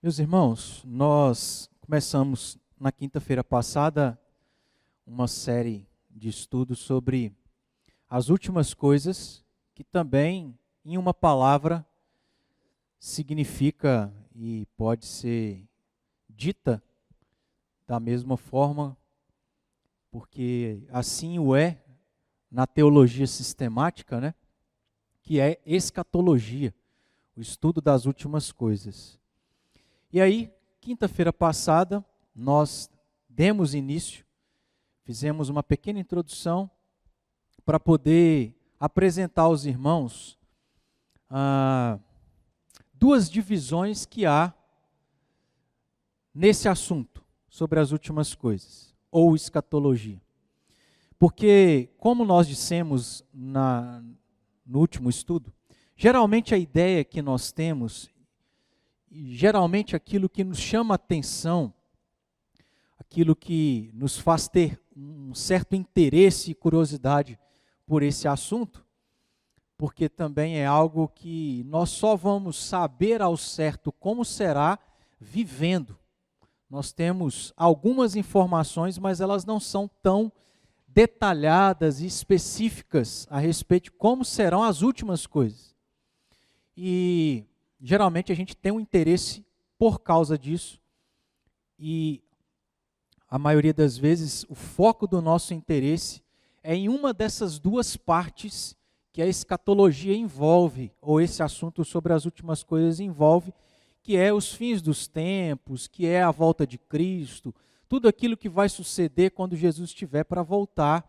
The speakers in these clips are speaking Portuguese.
Meus irmãos, nós começamos na quinta-feira passada uma série de estudos sobre as últimas coisas, que também, em uma palavra, significa e pode ser dita da mesma forma, porque assim o é na teologia sistemática, né? Que é escatologia, o estudo das últimas coisas. E aí, quinta-feira passada, nós demos início, fizemos uma pequena introdução para poder apresentar aos irmãos duas divisões que há nesse assunto, sobre as últimas coisas, ou escatologia. Porque, como nós dissemos no último estudo, geralmente a ideia que nós temos, geralmente aquilo que nos chama a atenção, aquilo que nos faz ter um certo interesse e curiosidade por esse assunto, porque também é algo que nós só vamos saber ao certo como será vivendo. Nós temos algumas informações, mas elas não são tão detalhadas e específicas a respeito de como serão as últimas coisas. E geralmente a gente tem um interesse por causa disso, e a maioria das vezes o foco do nosso interesse é em uma dessas duas partes que a escatologia envolve, ou esse assunto sobre as últimas coisas envolve, que é os fins dos tempos, que é a volta de Cristo, tudo aquilo que vai suceder quando Jesus estiver para voltar.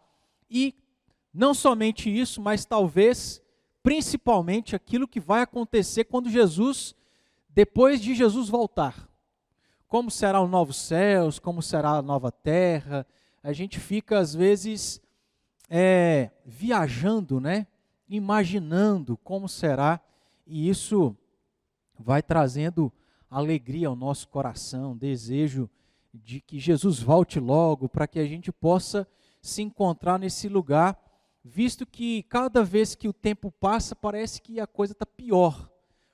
E não somente isso, mas talvez, principalmente, aquilo que vai acontecer quando depois de Jesus voltar. Como será o novo céus, como será a nova terra. A gente fica, às vezes, viajando, né? Imaginando como será, e isso vai trazendo alegria ao nosso coração, desejo de que Jesus volte logo, para que a gente possa se encontrar nesse lugar, visto que cada vez que o tempo passa, parece que a coisa está pior.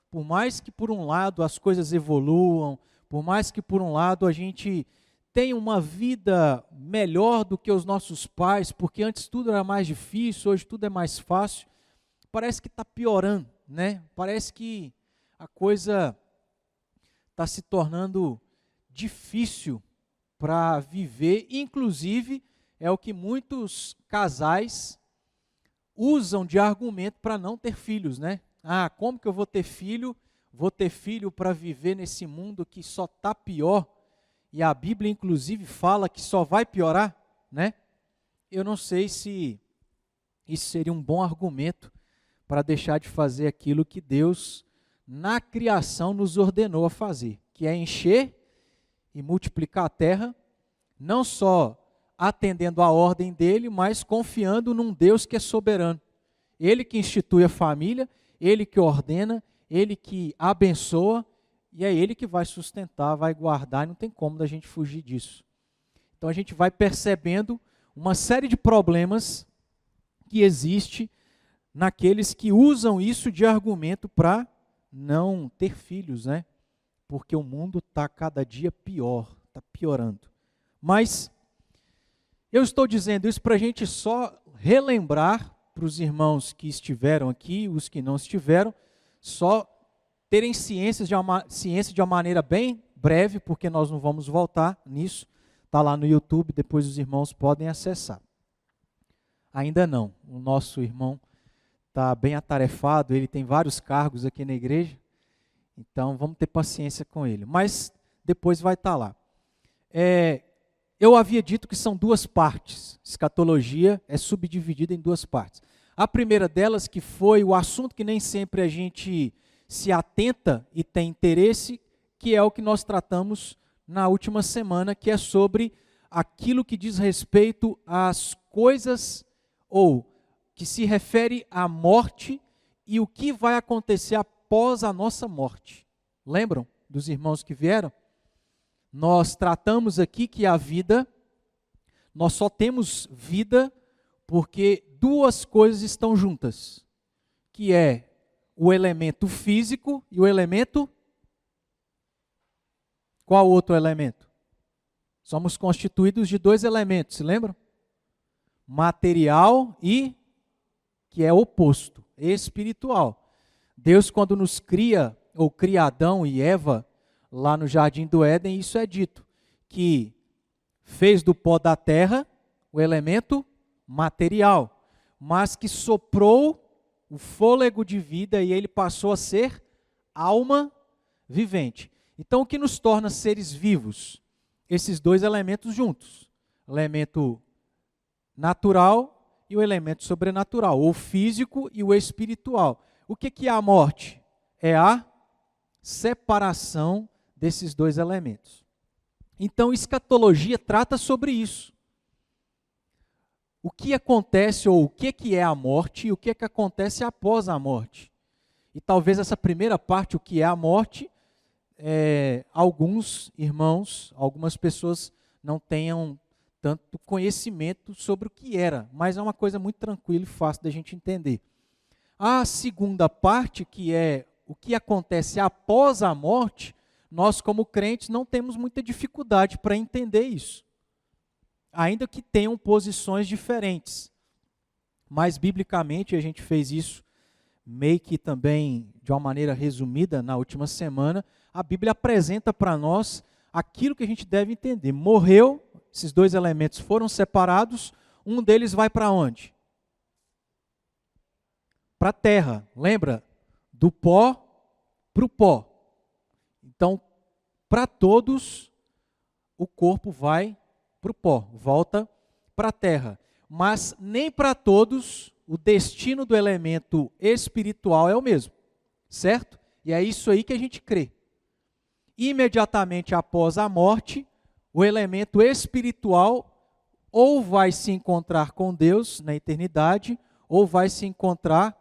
Por mais que por um lado as coisas evoluam, por mais que por um lado a gente tenha uma vida melhor do que os nossos pais, porque antes tudo era mais difícil, hoje tudo é mais fácil, parece que está piorando, né? Parece que a coisa está se tornando difícil para viver, inclusive é o que muitos casais usam de argumento para não ter filhos, né? Como que eu vou ter filho? Vou ter filho para viver nesse mundo que só está pior, e a Bíblia inclusive fala que só vai piorar, né? Eu não sei se isso seria um bom argumento para deixar de fazer aquilo que Deus, na criação, nos ordenou a fazer, que é encher e multiplicar a terra, não só atendendo à ordem dele, mas confiando num Deus que é soberano. Ele que institui a família, ele que ordena, ele que abençoa, e é ele que vai sustentar, vai guardar, e não tem como da gente fugir disso. Então a gente vai percebendo uma série de problemas que existe naqueles que usam isso de argumento para não ter filhos, né? Porque o mundo está cada dia pior, está piorando. Mas eu estou dizendo isso para a gente só relembrar para os irmãos que estiveram aqui, os que não estiveram, só terem ciência de uma maneira bem breve, porque nós não vamos voltar nisso. Está lá no YouTube, depois os irmãos podem acessar. Ainda não, o nosso irmão está bem atarefado, ele tem vários cargos aqui na igreja, então vamos ter paciência com ele, mas depois vai estar lá. Eu havia dito que são duas partes, escatologia é subdividida em duas partes. A primeira delas, que foi o assunto que nem sempre a gente se atenta e tem interesse, que é o que nós tratamos na última semana, que é sobre aquilo que diz respeito às coisas, ou que se refere à morte e o que vai acontecer após a nossa morte. Lembram dos irmãos que vieram? Nós tratamos aqui que a vida, nós só temos vida porque duas coisas estão juntas, que é o elemento físico e o elemento Qual outro elemento? Somos constituídos de dois elementos, se lembram? Material e, que é oposto, espiritual. Deus, quando nos cria, ou cria Adão e Eva, lá no Jardim do Éden, isso é dito, que fez do pó da terra o elemento material, mas que soprou o fôlego de vida e ele passou a ser alma vivente. Então, o que nos torna seres vivos? Esses dois elementos juntos, o elemento natural e o elemento sobrenatural, o físico e o espiritual. O que é a morte? É a separação desses dois elementos. Então, escatologia trata sobre isso. O que acontece, ou o que é a morte, e o que acontece após a morte. E talvez essa primeira parte, o que é a morte, alguns irmãos, algumas pessoas não tenham tanto conhecimento sobre o que era, mas é uma coisa muito tranquila e fácil da gente entender. A segunda parte, que é o que acontece após a morte, nós como crentes não temos muita dificuldade para entender isso. Ainda que tenham posições diferentes. Mas biblicamente, a gente fez isso meio que também de uma maneira resumida na última semana, a Bíblia apresenta para nós aquilo que a gente deve entender. Morreu, esses dois elementos foram separados, um deles vai para onde? Para a terra, lembra? Do pó para o pó. Então, para todos, o corpo vai para o pó, volta para a terra. Mas nem para todos o destino do elemento espiritual é o mesmo, certo? E é isso aí que a gente crê. Imediatamente após a morte, o elemento espiritual ou vai se encontrar com Deus na eternidade, ou vai se encontrar,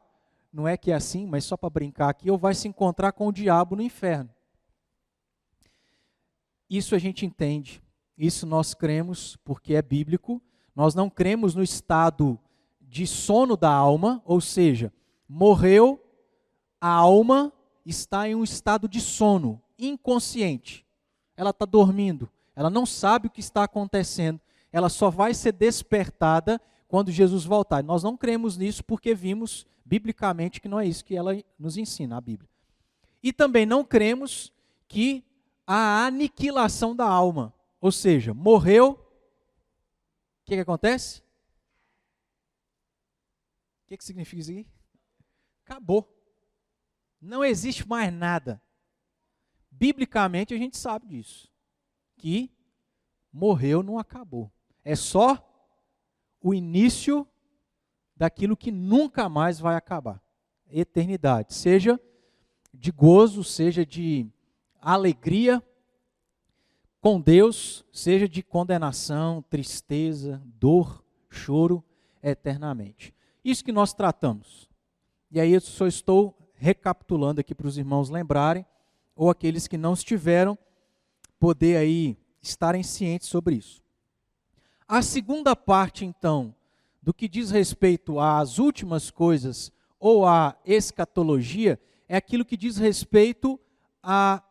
não é que é assim, mas só para brincar aqui, ou vai se encontrar com o diabo no inferno. Isso a gente entende, isso nós cremos porque é bíblico. Nós não cremos no estado de sono da alma, ou seja, morreu, a alma está em um estado de sono, inconsciente. Ela está dormindo, ela não sabe o que está acontecendo, ela só vai ser despertada quando Jesus voltar. Nós não cremos nisso porque vimos biblicamente que não é isso que ela nos ensina, a Bíblia. E também não cremos que a aniquilação da alma, ou seja, morreu, o que acontece? O que significa isso aqui? Acabou. Não existe mais nada. Biblicamente a gente sabe disso, que morreu não acabou. É só o início daquilo que nunca mais vai acabar. Eternidade, seja de gozo, seja de alegria com Deus, seja de condenação, tristeza, dor, choro, eternamente. Isso que nós tratamos. E aí eu só estou recapitulando aqui para os irmãos lembrarem, ou aqueles que não estiveram, poder aí estarem cientes sobre isso. A segunda parte, então, do que diz respeito às últimas coisas, ou à escatologia, é aquilo que diz respeito a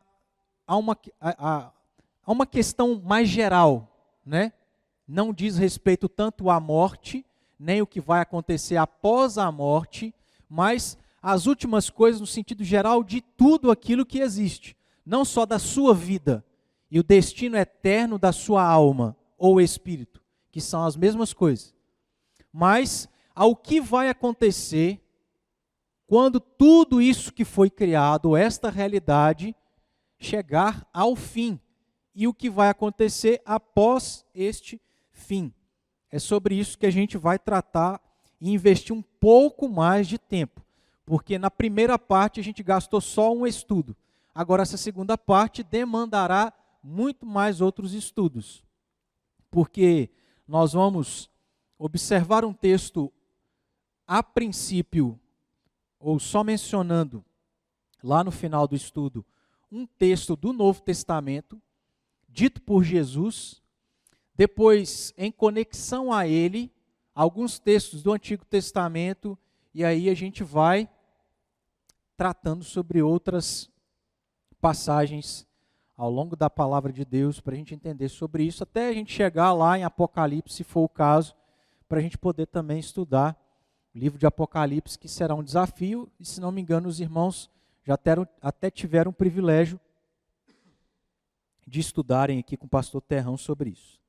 uma questão mais geral, né? Não diz respeito tanto à morte, nem o que vai acontecer após a morte, mas as últimas coisas no sentido geral de tudo aquilo que existe, não só da sua vida e o destino eterno da sua alma ou espírito, que são as mesmas coisas, mas ao que vai acontecer quando tudo isso que foi criado, esta realidade, chegar ao fim, e o que vai acontecer após este fim. É sobre isso que a gente vai tratar e investir um pouco mais de tempo, porque na primeira parte a gente gastou só um estudo. Agora essa segunda parte demandará muito mais outros estudos, porque nós vamos observar um texto a princípio, ou só mencionando lá no final do estudo, um texto do Novo Testamento, dito por Jesus. Depois, em conexão a ele, alguns textos do Antigo Testamento, e aí a gente vai tratando sobre outras passagens ao longo da palavra de Deus para a gente entender sobre isso, até a gente chegar lá em Apocalipse, se for o caso, para a gente poder também estudar o livro de Apocalipse, que será um desafio, e se não me engano os irmãos já até tiveram o privilégio de estudarem aqui com o pastor Terrão sobre isso.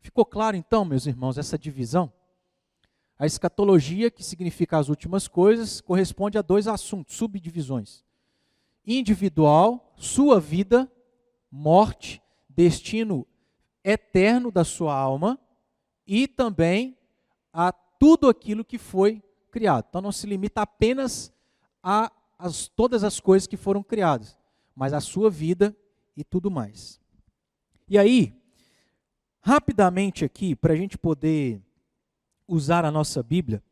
Ficou claro então, meus irmãos, essa divisão? A escatologia, que significa as últimas coisas, corresponde a dois assuntos, subdivisões. Individual, sua vida, morte, destino eterno da sua alma, e também a tudo aquilo que foi criado. Então não se limita apenas a todas as coisas que foram criadas, mas a sua vida e tudo mais. E aí, rapidamente aqui, para a gente poder usar a nossa Bíblia,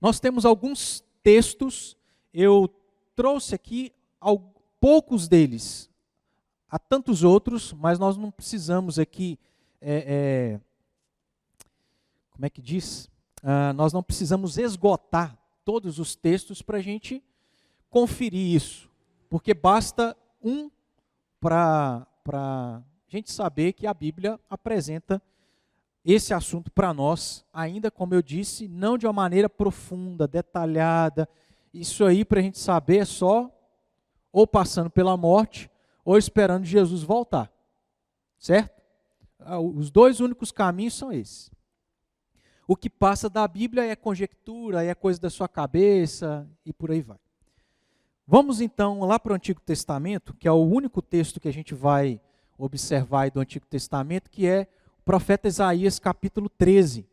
nós temos alguns textos, eu trouxe aqui poucos deles, há tantos outros, mas nós não precisamos aqui, como é que diz? Nós não precisamos esgotar todos os textos para a gente conferir isso, porque basta um para a gente saber que a Bíblia apresenta esse assunto para nós, ainda como eu disse, não de uma maneira profunda, detalhada. Isso aí para a gente saber é só ou passando pela morte ou esperando Jesus voltar, certo? Os dois únicos caminhos são esses. O que passa da Bíblia é conjectura, é coisa da sua cabeça e por aí vai. Vamos então lá para o Antigo Testamento, que é o único texto que a gente vai observar aí do Antigo Testamento, que é o profeta Isaías, capítulo 13.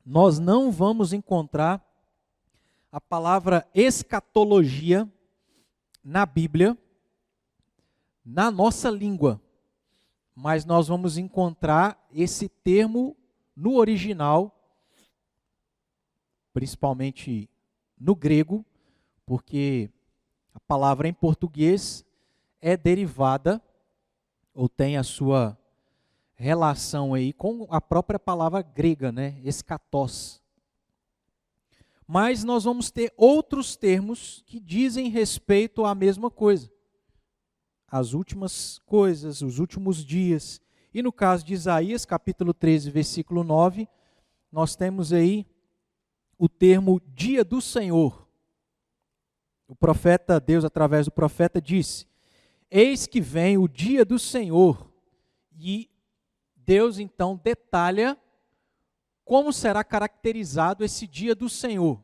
Nós não vamos encontrar a palavra escatologia na Bíblia, na nossa língua, mas nós vamos encontrar esse termo no original, principalmente no grego, porque a palavra em português é derivada, ou tem a sua relação aí com a própria palavra grega, né? Eschatos. Mas nós vamos ter outros termos que dizem respeito à mesma coisa. As últimas coisas, os últimos dias. E no caso de Isaías, capítulo 13, versículo 9, nós temos aí o termo dia do Senhor. O profeta, Deus através do profeta disse: eis que vem o dia do Senhor. E Deus então detalha como será caracterizado esse dia do Senhor.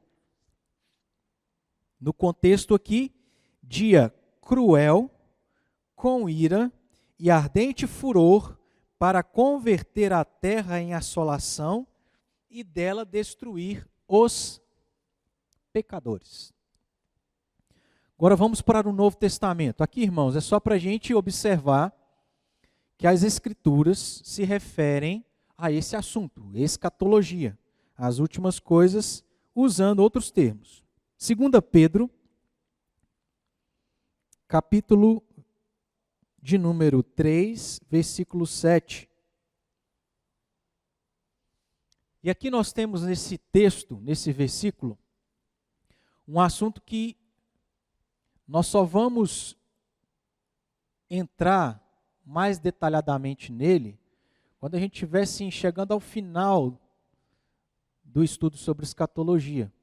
No contexto aqui, dia cruel, com ira e ardente furor, para converter a terra em assolação e dela destruir os pecadores. Agora vamos para o Novo Testamento. Aqui, irmãos, é só para a gente observar que as Escrituras se referem a esse assunto, escatologia, as últimas coisas, usando outros termos. 2 Pedro, capítulo de número 3, versículo 7. E aqui nós temos nesse texto, nesse versículo, um assunto que nós só vamos entrar mais detalhadamente nele quando a gente estiver assim, chegando ao final do estudo sobre escatologia.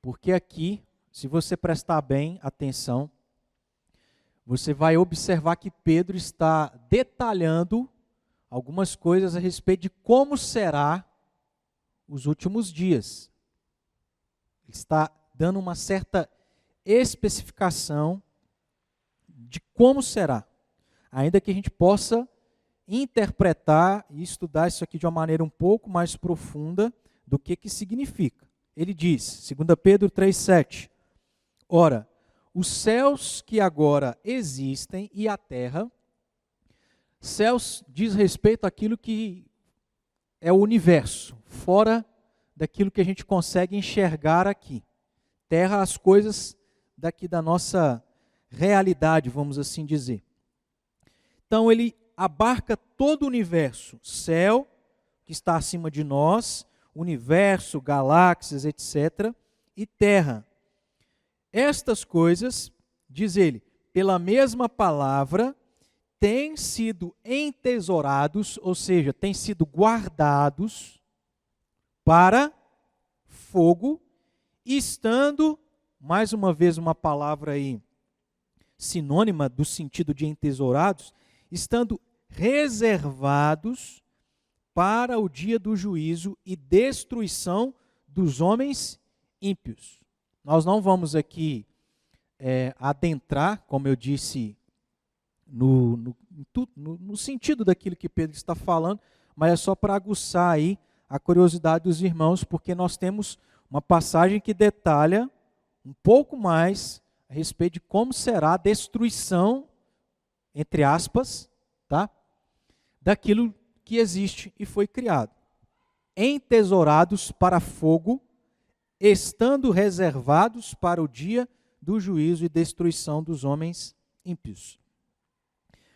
Porque aqui, se você prestar bem atenção, você vai observar que Pedro está detalhando algumas coisas a respeito de como será os últimos dias. Ele está dando uma certa especificação de como será, ainda que a gente possa interpretar e estudar isso aqui de uma maneira um pouco mais profunda do que significa. Ele diz, 2 Pedro 3,7, ora, os céus que agora existem e a terra, céus diz respeito àquilo que é o universo, fora daquilo que a gente consegue enxergar aqui. Terra, as coisas daqui da nossa realidade, vamos assim dizer. Então ele abarca todo o universo, céu, que está acima de nós, universo, galáxias, etc., e terra. Estas coisas, diz ele, pela mesma palavra, têm sido entesourados, ou seja, têm sido guardados para fogo, estando, mais uma vez uma palavra aí sinônima do sentido de entesourados, estando reservados para o dia do juízo e destruição dos homens ímpios. Nós não vamos aqui adentrar, como eu disse, no sentido daquilo que Pedro está falando, mas é só para aguçar aí a curiosidade dos irmãos, porque nós temos uma passagem que detalha um pouco mais a respeito de como será a destruição, entre aspas, tá? Daquilo que existe e foi criado. Entesourados para fogo, estando reservados para o dia do juízo e destruição dos homens ímpios.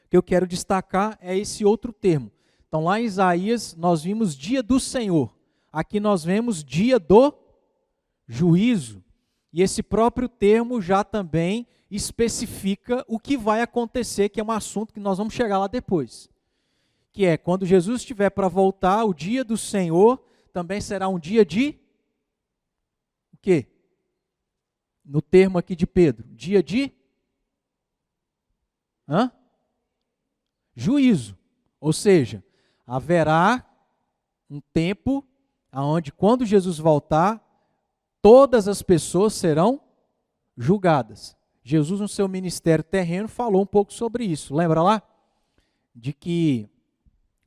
O que eu quero destacar é esse outro termo. Então, lá em Isaías, nós vimos dia do Senhor. Aqui nós vemos dia do juízo. E esse próprio termo já também especifica o que vai acontecer, que é um assunto que nós vamos chegar lá depois. Que é, quando Jesus estiver para voltar, o dia do Senhor também será um dia de... O quê? No termo aqui de Pedro, dia de... Juízo. Ou seja, haverá um tempo onde, quando Jesus voltar, todas as pessoas serão julgadas. Jesus, no seu ministério terreno, falou um pouco sobre isso. Lembra lá? De que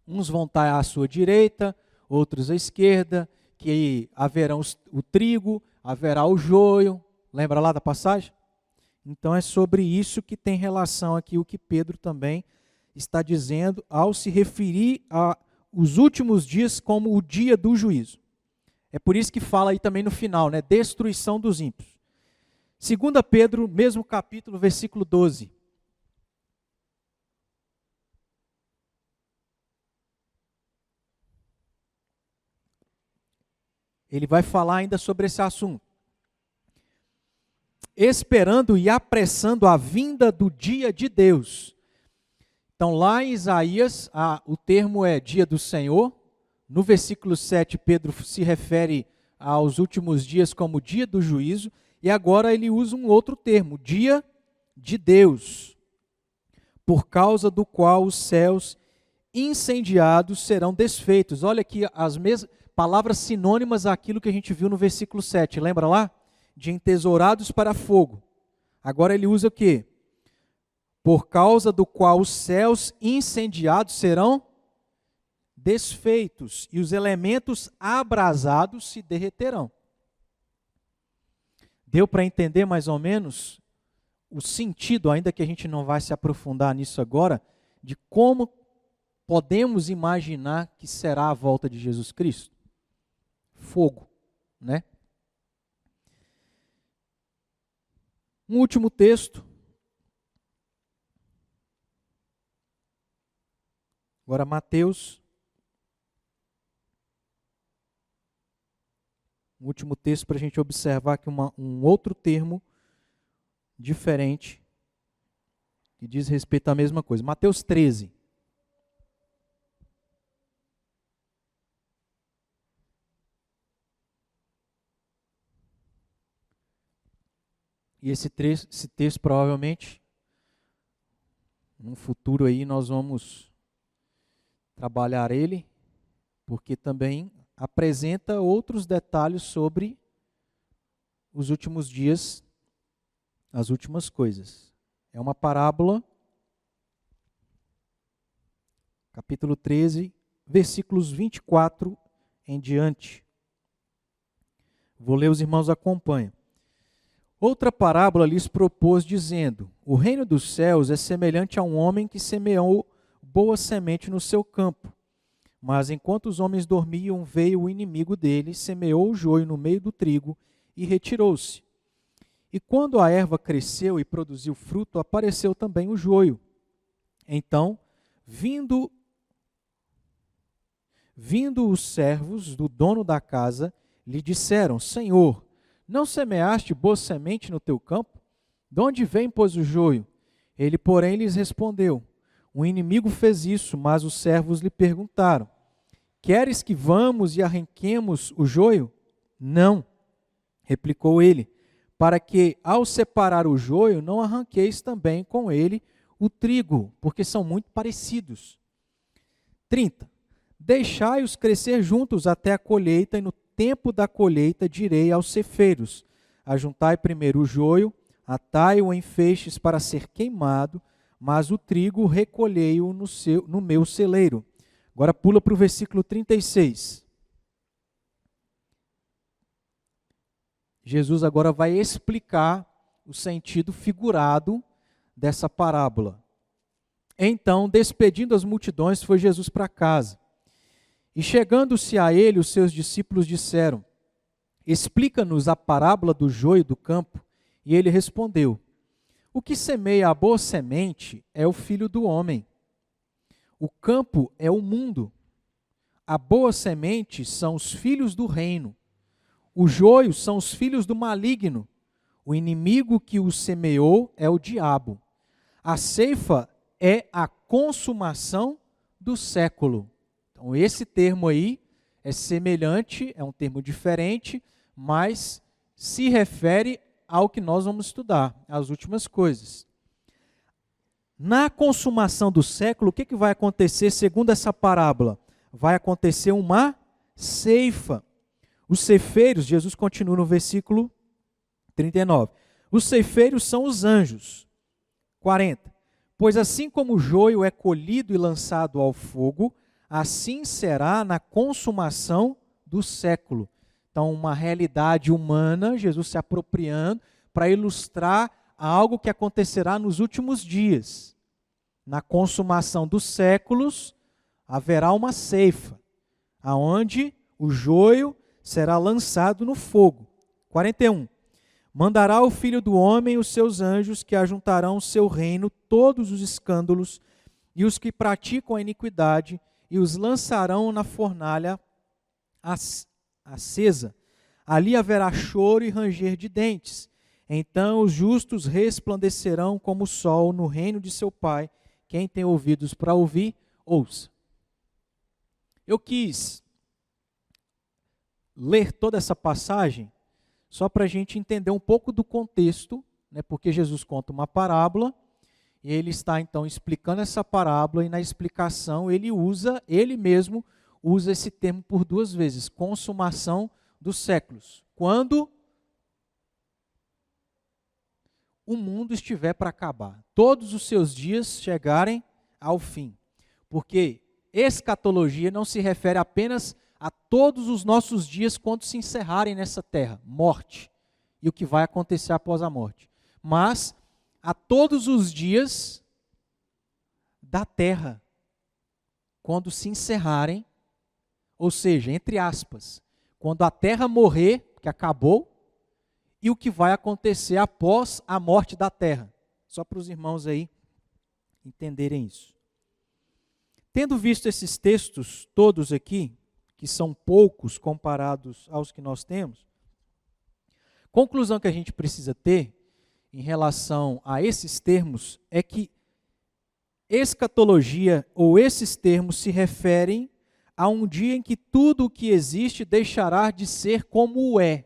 uns vão estar à sua direita, outros à esquerda, que haverá o trigo, haverá o joio. Lembra lá da passagem? Então é sobre isso que tem relação aqui o que Pedro também está dizendo ao se referir aos últimos dias como o dia do juízo. É por isso que fala aí também no final, né? Destruição dos ímpios. 2 Pedro, mesmo capítulo, versículo 12. Ele vai falar ainda sobre esse assunto. Esperando e apressando a vinda do dia de Deus. Então, lá em Isaías, o termo é dia do Senhor. No versículo 7, Pedro se refere aos últimos dias como dia do juízo. E agora ele usa um outro termo, dia de Deus, por causa do qual os céus incendiados serão desfeitos. Olha aqui as mesmas palavras sinônimas àquilo que a gente viu no versículo 7. Lembra lá? De entesourados para fogo. Agora ele usa o quê? Por causa do qual os céus incendiados serão desfeitos e os elementos abrasados se derreterão. Deu para entender mais ou menos o sentido, ainda que a gente não vai se aprofundar nisso agora, de como podemos imaginar que será a volta de Jesus Cristo? Fogo, né? Um último texto. Agora Mateus. Um último texto para a gente observar aqui um outro termo diferente, que diz respeito à mesma coisa. Mateus 13. E esse texto provavelmente, num futuro aí, nós vamos trabalhar ele, porque também apresenta outros detalhes sobre os últimos dias, as últimas coisas. É uma parábola, capítulo 13, versículos 24 em diante. Vou ler, os irmãos acompanham. Outra parábola lhes propôs, dizendo: o reino dos céus é semelhante a um homem que semeou boa semente no seu campo. Mas enquanto os homens dormiam, veio o inimigo dele, semeou o joio no meio do trigo e retirou-se. E quando a erva cresceu e produziu fruto, apareceu também o joio. Então, vindo os servos do dono da casa, lhe disseram: Senhor, não semeaste boa semente no teu campo? De onde vem, pois, o joio? Ele, porém, lhes respondeu: o inimigo fez isso, mas os servos lhe perguntaram: queres que vamos e arranquemos o joio? Não, replicou ele, para que, ao separar o joio, não arranqueis também com ele o trigo, porque são muito parecidos. 30. Deixai-os crescer juntos até a colheita, e no tempo da colheita direi aos ceifeiros: ajuntai primeiro o joio, atai-o em feixes para ser queimado, mas o trigo recolhei-o no meu celeiro. Agora pula para o versículo 36. Jesus agora vai explicar o sentido figurado dessa parábola. Então, despedindo as multidões, foi Jesus para casa. E chegando-se a ele, os seus discípulos disseram: explica-nos a parábola do joio do campo. E ele respondeu: o que semeia a boa semente é o Filho do homem. O campo é o mundo. A boa semente são os filhos do reino. O joio são os filhos do maligno. O inimigo que o semeou é o diabo. A ceifa é a consumação do século. Então, esse termo aí é semelhante, é um termo diferente, mas se refere ao que nós vamos estudar, as últimas coisas. Na consumação do século, o que vai acontecer segundo essa parábola? Vai acontecer uma ceifa. Os ceifeiros, Jesus continua no versículo 39. Os ceifeiros são os anjos. 40. Pois assim como o joio é colhido e lançado ao fogo, assim será na consumação do século. Então, uma realidade humana, Jesus se apropriando para ilustrar algo que acontecerá nos últimos dias. Na consumação dos séculos, haverá uma ceifa, aonde o joio será lançado no fogo. 41. Mandará o Filho do Homem os seus anjos, que ajuntarão o seu reino todos os escândalos e os que praticam a iniquidade, e os lançarão na fornalha acesa. Ali haverá choro e ranger de dentes. Então os justos resplandecerão como o sol no reino de seu Pai. Quem tem ouvidos para ouvir, ouça. Eu quis ler toda essa passagem só para a gente entender um pouco do contexto, né, porque Jesus conta uma parábola, e ele está então explicando essa parábola, e na explicação ele mesmo usa esse termo por duas vezes: consumação dos séculos. Quando o mundo estiver para acabar, todos os seus dias chegarem ao fim. Porque escatologia não se refere apenas a todos os nossos dias quando se encerrarem nessa terra, morte, e o que vai acontecer após a morte, mas a todos os dias da terra, quando se encerrarem, ou seja, entre aspas, quando a terra morrer, que acabou, e o que vai acontecer após a morte da terra. Só para os irmãos aí entenderem isso. Tendo visto esses textos todos aqui, que são poucos comparados aos que nós temos, conclusão que a gente precisa ter em relação a esses termos é que escatologia ou esses termos se referem a um dia em que tudo o que existe deixará de ser como é.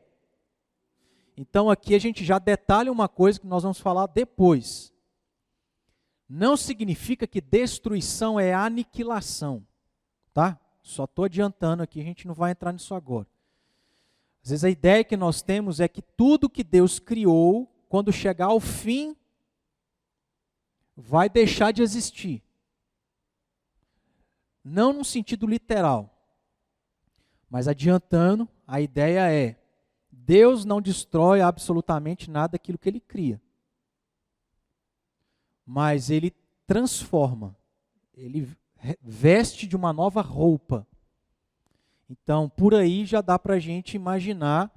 Então aqui a gente já detalha uma coisa que nós vamos falar depois. Não significa que destruição é aniquilação, tá? Só estou adiantando aqui, a gente não vai entrar nisso agora. Às vezes a ideia que nós temos é que tudo que Deus criou, quando chegar ao fim, vai deixar de existir. Não no sentido literal, mas adiantando, a ideia é: Deus não destrói absolutamente nada daquilo que Ele cria, mas Ele transforma, Ele veste de uma nova roupa. Então, por aí já dá para a gente imaginar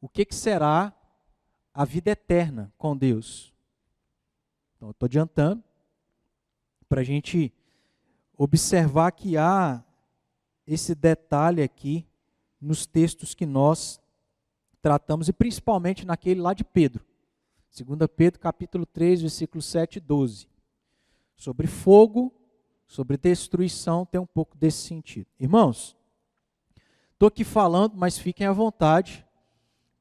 o que será a vida eterna com Deus. Então, eu estou adiantando para a gente observar que há esse detalhe aqui nos textos que nós tratamos, e principalmente naquele lá de Pedro. 2 Pedro, capítulo 3, versículos 7 e 12. Sobre fogo, sobre destruição, tem um pouco desse sentido. Irmãos, estou aqui falando, mas fiquem à vontade,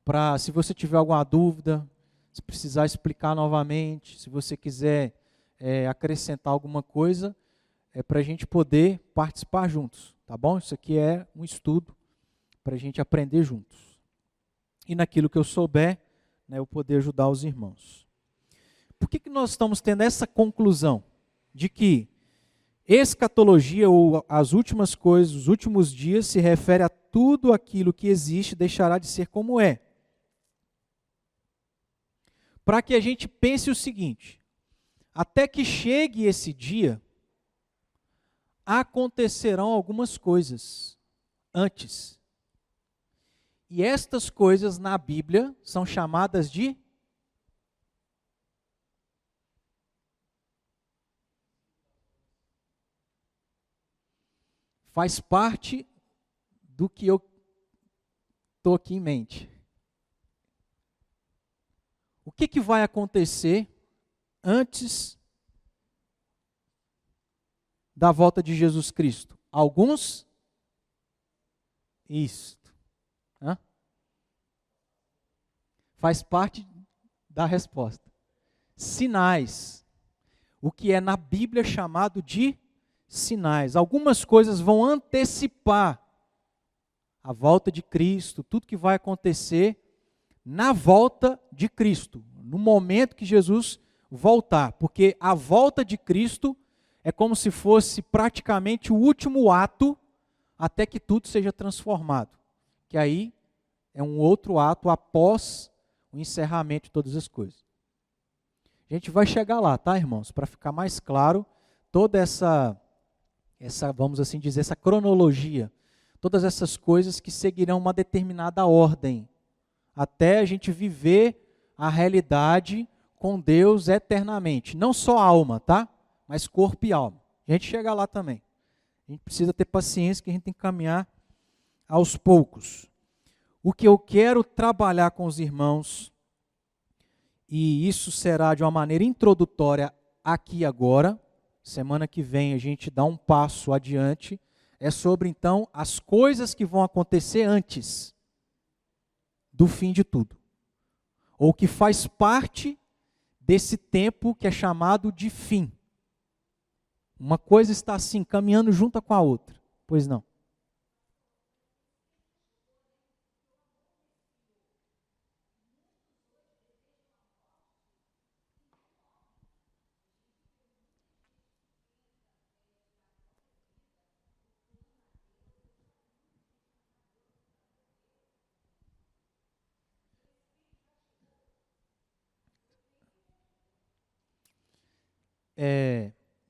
para, se você tiver alguma dúvida, se precisar explicar novamente, se você quiser acrescentar alguma coisa, para a gente poder participar juntos, tá bom? Isso aqui é um estudo para a gente aprender juntos. E naquilo que eu souber, eu poder ajudar os irmãos. Por que nós estamos tendo essa conclusão de que escatologia, ou as últimas coisas, os últimos dias, se refere a tudo aquilo que existe deixará de ser como é? Para que a gente pense o seguinte: até que chegue esse dia, acontecerão algumas coisas antes. E estas coisas na Bíblia são chamadas de faz parte do que eu estou aqui em mente. O que vai acontecer antes da volta de Jesus Cristo? Alguns? Isto. Faz parte da resposta. Sinais. O que é na Bíblia chamado de sinais. Algumas coisas vão antecipar a volta de Cristo, tudo que vai acontecer na volta de Cristo, no momento que Jesus voltar. Porque a volta de Cristo é como se fosse praticamente o último ato até que tudo seja transformado. Que aí é um outro ato após o encerramento de todas as coisas. A gente vai chegar lá, tá, irmãos? Para ficar mais claro, toda essa, vamos assim dizer, essa cronologia, todas essas coisas que seguirão uma determinada ordem, até a gente viver a realidade com Deus eternamente. Não só alma, tá? Mas corpo e alma. A gente chega lá também. A gente precisa ter paciência, que a gente tem que caminhar aos poucos. O que eu quero trabalhar com os irmãos, e isso será de uma maneira introdutória aqui agora, semana que vem a gente dá um passo adiante, é sobre então as coisas que vão acontecer antes do fim de tudo, ou que faz parte desse tempo que é chamado de fim. Uma coisa está assim, caminhando junto com a outra, pois não?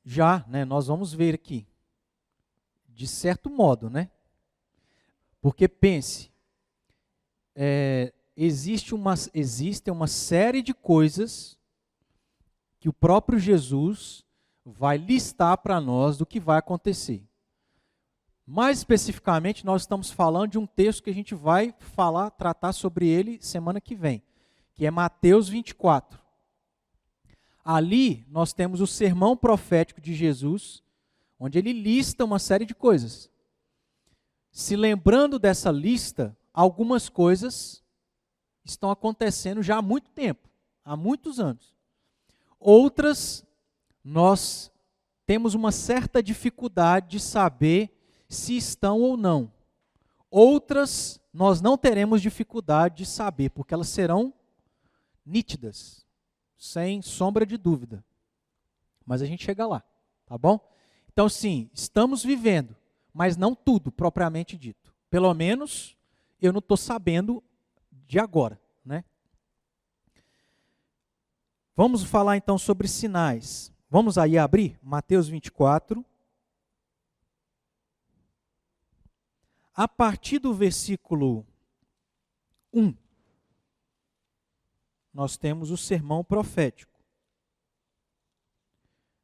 Já, nós vamos ver aqui, de certo modo, porque pense, existem uma série de coisas que o próprio Jesus vai listar para nós do que vai acontecer. Mais especificamente, nós estamos falando de um texto que a gente vai tratar sobre ele semana que vem, que é Mateus 24. Ali nós temos o sermão profético de Jesus, onde ele lista uma série de coisas. Se lembrando dessa lista, algumas coisas estão acontecendo já há muito tempo, há muitos anos. Outras, nós temos uma certa dificuldade de saber se estão ou não. Outras, nós não teremos dificuldade de saber, porque elas serão nítidas, sem sombra de dúvida. Mas a gente chega lá, tá bom? Então, sim, estamos vivendo, mas não tudo propriamente dito. Pelo menos, eu não estou sabendo de agora, Vamos falar então sobre sinais. Vamos aí abrir Mateus 24. A partir do versículo 1, nós temos o sermão profético.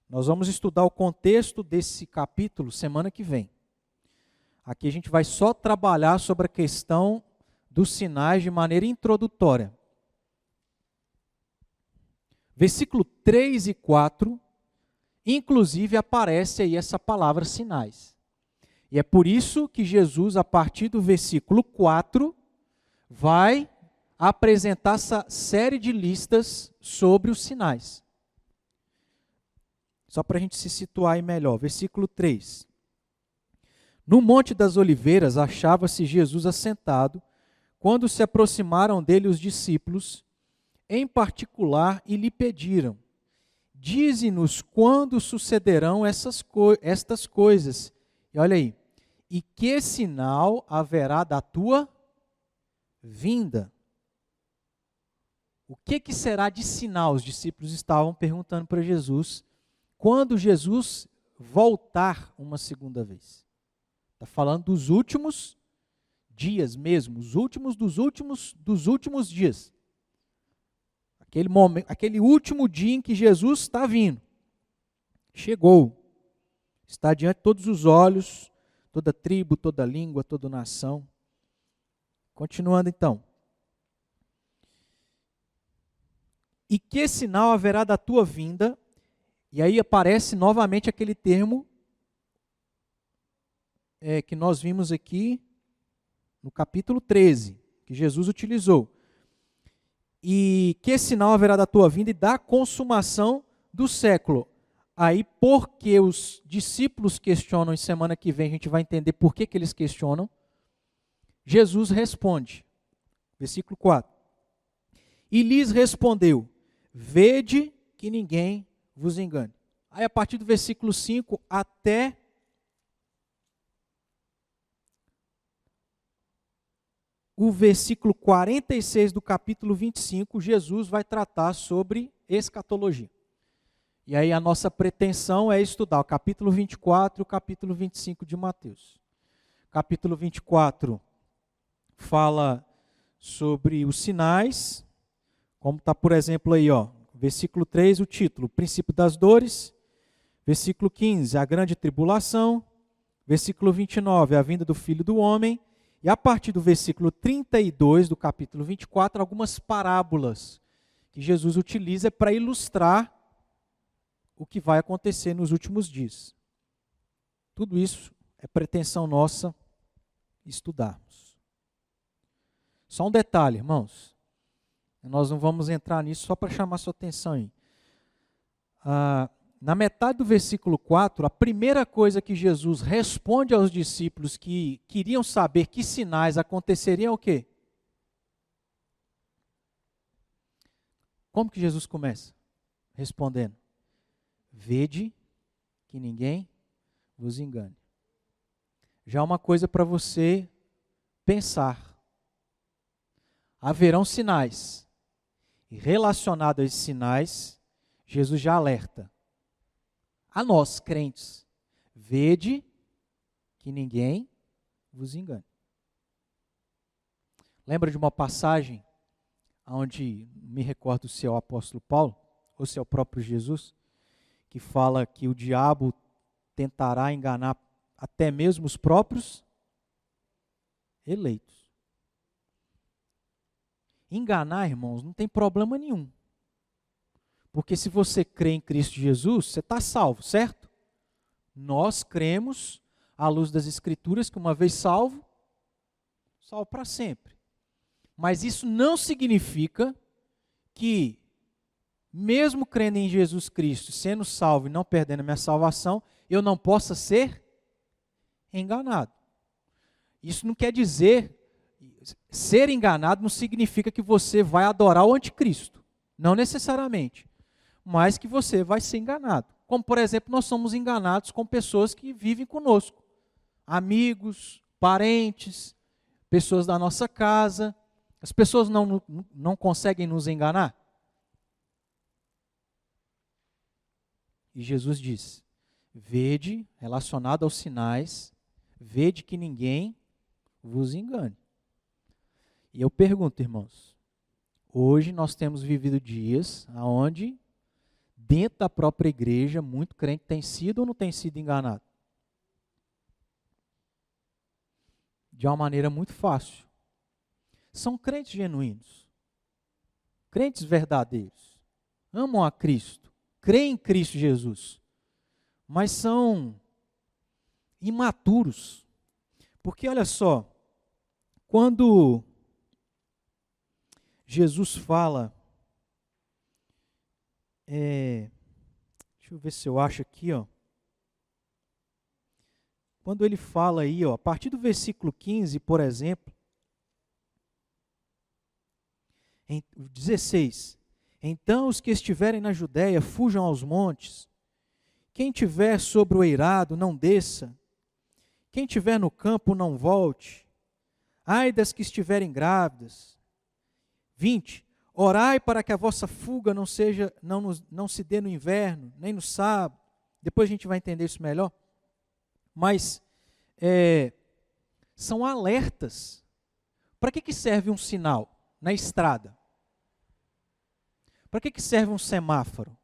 Nós vamos estudar o contexto desse capítulo semana que vem. Aqui a gente vai só trabalhar sobre a questão dos sinais de maneira introdutória. Versículo 3 e 4, inclusive aparece aí essa palavra sinais. E é por isso que Jesus, a partir do versículo 4, vai apresentar essa série de listas sobre os sinais. Só para a gente se situar aí melhor. Versículo 3. No Monte das Oliveiras achava-se Jesus assentado, quando se aproximaram dele os discípulos, em particular, e lhe pediram: dize-nos quando sucederão estas coisas. E olha aí, e que sinal haverá da tua vinda? O que será de sinal? Os discípulos estavam perguntando para Jesus, quando Jesus voltar uma segunda vez. Está falando dos últimos dias mesmo, os últimos dos últimos dias. Aquele momento, aquele último dia em que Jesus está vindo. Chegou. Está diante de todos os olhos, toda tribo, toda língua, toda nação. Continuando então. E que sinal haverá da tua vinda? E aí aparece novamente aquele termo que nós vimos aqui no capítulo 13, que Jesus utilizou. E que sinal haverá da tua vinda e da consumação do século? Aí, porque os discípulos questionam, e semana que vem a gente vai entender por que eles questionam, Jesus responde, versículo 4. E lhes respondeu: vede que ninguém vos engane. Aí, a partir do versículo 5 até o versículo 46 do capítulo 25, Jesus vai tratar sobre escatologia. E aí a nossa pretensão é estudar o capítulo 24 e o capítulo 25 de Mateus. Capítulo 24 fala sobre os sinais, como está, por exemplo, aí, ó, versículo 3, o título, o princípio das dores. Versículo 15, a grande tribulação. Versículo 29, a vinda do Filho do Homem. E a partir do versículo 32 do capítulo 24, algumas parábolas que Jesus utiliza para ilustrar o que vai acontecer nos últimos dias. Tudo isso é pretensão nossa estudarmos. Só um detalhe, irmãos. Nós não vamos entrar nisso só para chamar sua atenção aí. Na metade do versículo 4, a primeira coisa que Jesus responde aos discípulos que queriam saber que sinais aconteceriam é o quê? Como que Jesus começa? Respondendo: vede que ninguém vos engane. Já uma coisa para você pensar. Haverão sinais. E relacionado a esses sinais, Jesus já alerta a nós, crentes: vede que ninguém vos engane. Lembra de uma passagem onde, me recordo se é o apóstolo Paulo, ou se é o próprio Jesus, que fala que o diabo tentará enganar até mesmo os próprios eleitos. Enganar, irmãos, não tem problema nenhum. Porque se você crê em Cristo Jesus, você está salvo, certo? Nós cremos, à luz das Escrituras, que uma vez salvo, salvo para sempre. Mas isso não significa que, mesmo crendo em Jesus Cristo, sendo salvo e não perdendo a minha salvação, eu não possa ser enganado. Isso não quer dizer, ser enganado não significa que você vai adorar o anticristo. Não necessariamente. Mas que você vai ser enganado. Como, por exemplo, nós somos enganados com pessoas que vivem conosco. Amigos, parentes, pessoas da nossa casa. As pessoas não conseguem nos enganar? E Jesus diz: vede, relacionado aos sinais, vede que ninguém vos engane. E eu pergunto, irmãos, hoje nós temos vivido dias onde, dentro da própria igreja, muito crente tem sido ou não tem sido enganado? De uma maneira muito fácil. são crentes genuínos, crentes verdadeiros, amam a Cristo, creem em Cristo Jesus, mas são imaturos. Porque olha só, quando Jesus fala, deixa eu ver se eu acho aqui, quando ele fala aí, a partir do versículo 15, por exemplo, em 16, então os que estiverem na Judéia fujam aos montes, quem tiver sobre o eirado não desça, quem tiver no campo não volte, ai das que estiverem grávidas. 20, orai para que a vossa fuga não se dê no inverno, nem no sábado. Depois a gente vai entender isso melhor. Mas são alertas. Para que serve um sinal na estrada? Para que serve um semáforo?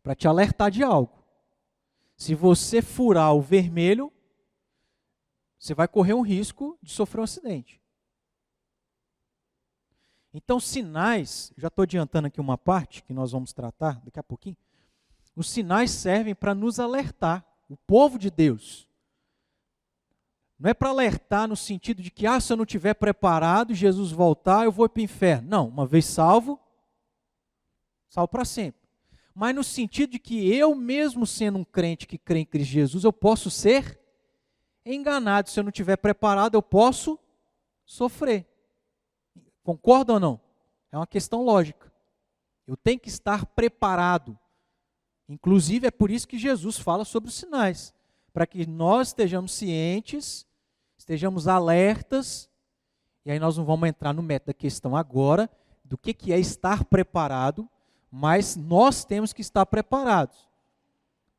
Para te alertar de algo. Se você furar o vermelho, você vai correr um risco de sofrer um acidente. Então, sinais, já estou adiantando aqui uma parte que nós vamos tratar daqui a pouquinho. Os sinais servem para nos alertar, o povo de Deus. Não é para alertar no sentido de que, se eu não estiver preparado, Jesus voltar, eu vou para o inferno. Não, uma vez salvo para sempre. Mas no sentido de que eu mesmo sendo um crente que crê em Cristo Jesus, eu posso ser enganado. Se eu não estiver preparado, eu posso sofrer. Concorda ou não? É uma questão lógica. Eu tenho que estar preparado. Inclusive, é por isso que Jesus fala sobre os sinais. Para que nós estejamos cientes, estejamos alertas. E aí nós não vamos entrar no método da questão agora, do que é estar preparado, mas nós temos que estar preparados.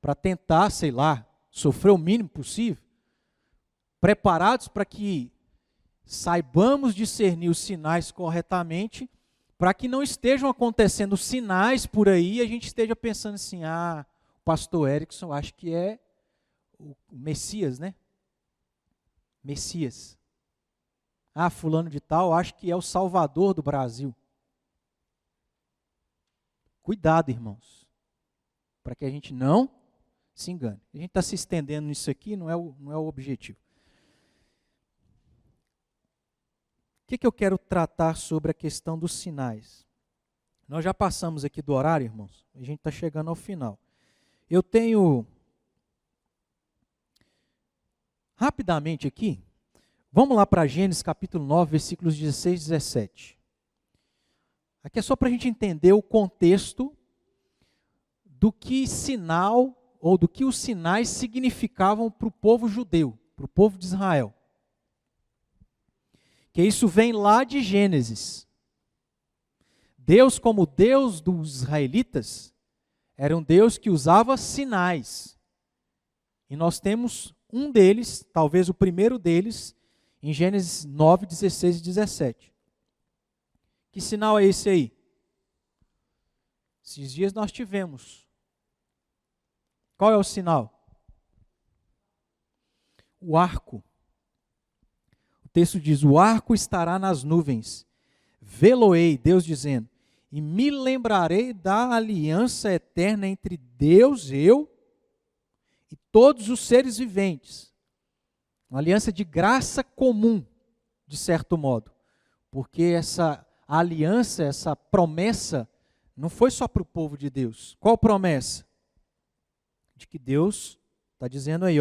Para tentar, sofrer o mínimo possível. Preparados para que saibamos discernir os sinais corretamente, para que não estejam acontecendo sinais por aí e a gente esteja pensando assim, o pastor Erickson acho que é o Messias, né? Messias. Fulano de tal, acho que é o Salvador do Brasil. Cuidado, irmãos, para que a gente não se engane. A gente está se estendendo nisso aqui, não é o objetivo. O que eu quero tratar sobre a questão dos sinais? Nós já passamos aqui do horário, irmãos, a gente está chegando ao final. Eu tenho, rapidamente aqui, vamos lá para Gênesis capítulo 9, versículos 16 e 17. Aqui é só para a gente entender o contexto do que sinal, ou do que os sinais significavam para o povo judeu, para o povo de Israel. Que isso vem lá de Gênesis. Deus, como Deus dos israelitas, era um Deus que usava sinais. E nós temos um deles, talvez o primeiro deles, em Gênesis 9, 16 e 17. Que sinal é esse aí? Esses dias nós tivemos. Qual é o sinal? O arco. O texto diz, o arco estará nas nuvens. Vê-lo-ei, Deus dizendo, e me lembrarei da aliança eterna entre Deus, eu, e todos os seres viventes. Uma aliança de graça comum, de certo modo. Porque essa aliança, essa promessa, não foi só para o povo de Deus. Qual promessa? De que Deus está dizendo aí,